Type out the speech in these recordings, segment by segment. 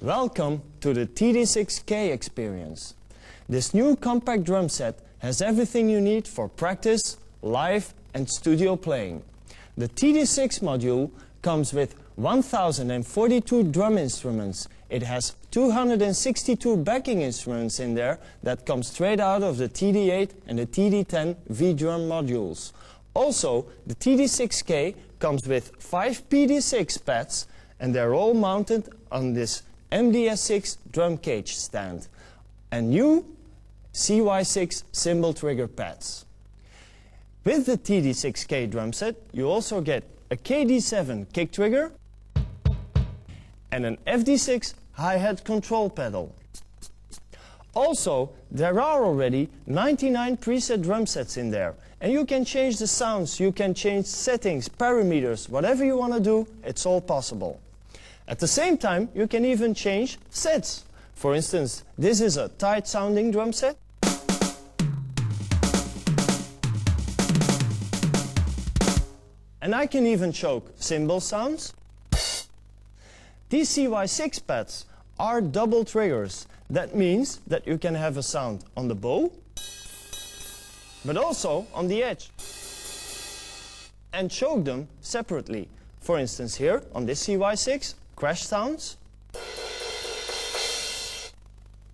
Welcome to the TD-6K experience. This new compact drum set has everything you need for practice, live and studio playing. The TD-6 module comes with 1042 drum instruments. It has 262 backing instruments in there that come straight out of the TD-8 and the TD-10 V-drum modules. Also, the TD-6K comes with 5 PD-6 pads, and they're all mounted on this MDS6 drum cage stand and new CY6 cymbal trigger pads. With the TD-6K drum set, you also get a KD7 kick trigger and an FD6 hi-hat control pedal. Also, there are already 99 preset drum sets in there, and you can change the sounds, you can change settings, parameters, whatever you want to do, it's all possible. At the same time, you can even change sets. For instance, this is a tight sounding drum set. And I can even choke cymbal sounds. These CY6 pads are double triggers. That means that you can have a sound on the bow, but also on the edge. And choke them separately. For instance, here on this CY6, crash sounds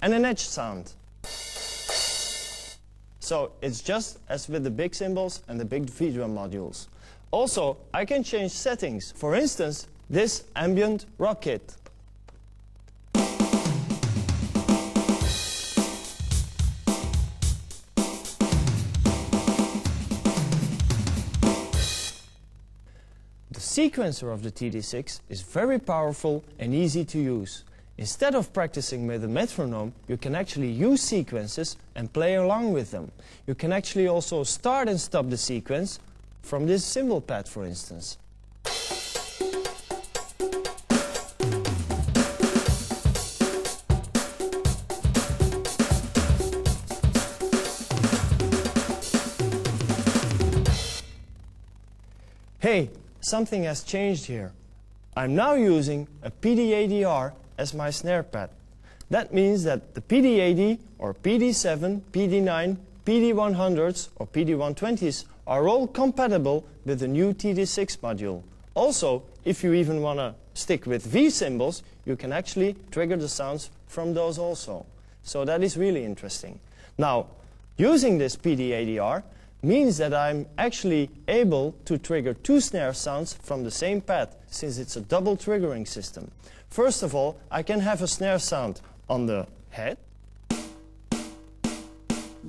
and an edge sound. So it's just as with the big cymbals and the big V-drum modules. Also, I can change settings. For instance, this ambient rock kit. The sequencer of the TD-6 is very powerful and easy to use. Instead of practicing with a metronome, you can actually use sequences and play along with them. You can actually also start and stop the sequence from this cymbal pad, for instance. Hey, something has changed here. I'm now using a PD-ADR as my snare pad. That means that the PD-80 or PD-7, PD-9, PD-100s or PD-120s are all compatible with the new TD-6 module. Also, if you even want to stick with V cymbals, you can actually trigger the sounds from those also. So that is really interesting. Now, using this PD-ADR means that I'm actually able to trigger 2 snare sounds from the same pad, since it's a double triggering system. First of all, I can have a snare sound on the head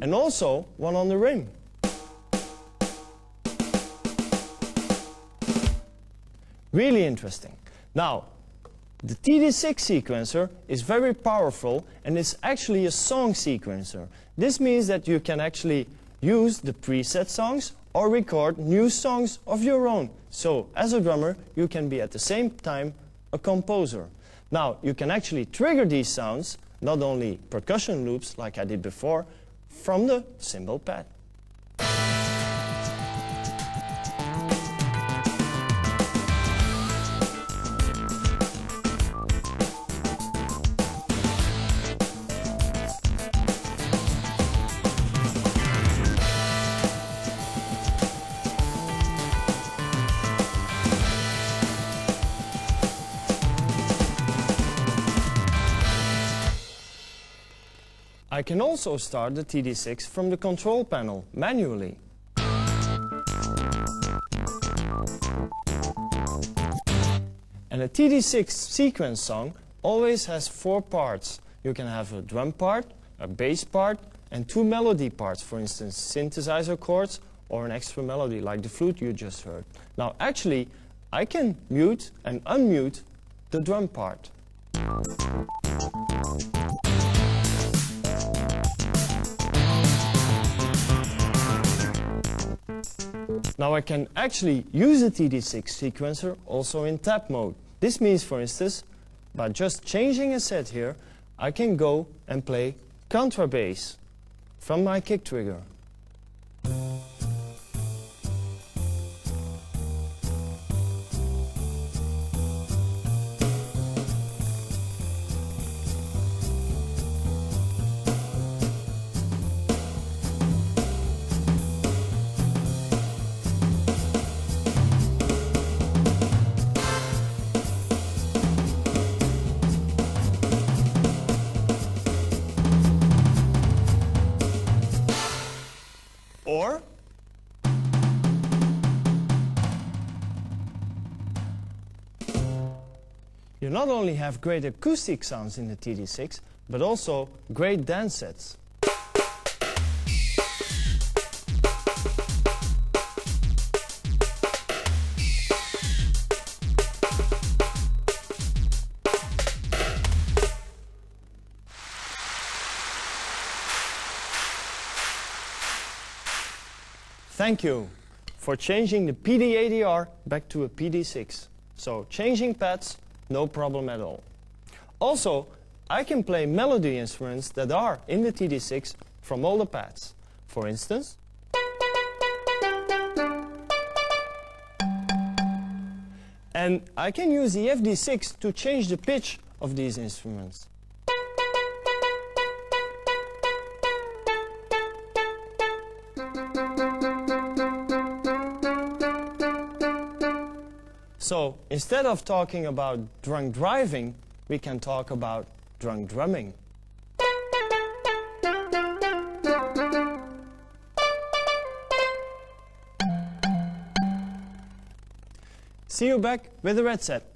and also one on the rim. Really interesting. Now, the TD-6 sequencer is very powerful and it's actually a song sequencer. This means that you can actually use the preset songs or record new songs of your own. So, as a drummer, you can be at the same time a composer. Now, you can actually trigger these sounds, not only percussion loops like I did before, from the cymbal pad. I can also start the TD-6 from the control panel manually. And a TD-6 sequence song always has 4 parts. You can have a drum part, a bass part, and 2 melody parts, for instance, synthesizer chords or an extra melody like the flute you just heard. Now, actually, I can mute and unmute the drum part. Now I can actually use a TD-6 sequencer also in tap mode. This means, for instance, by just changing a set here, I can go and play contrabass from my kick trigger. Or you not only have great acoustic sounds in the TD-6, but also great dance sets. Thank you for changing the PD-ADR back to a PD-6. So changing pads, no problem at all. Also, I can play melody instruments that are in the TD-6 from all the pads. For instance, and I can use the FD6 to change the pitch of these instruments. So instead of talking about drunk driving, we can talk about drunk drumming. See you back with the red set.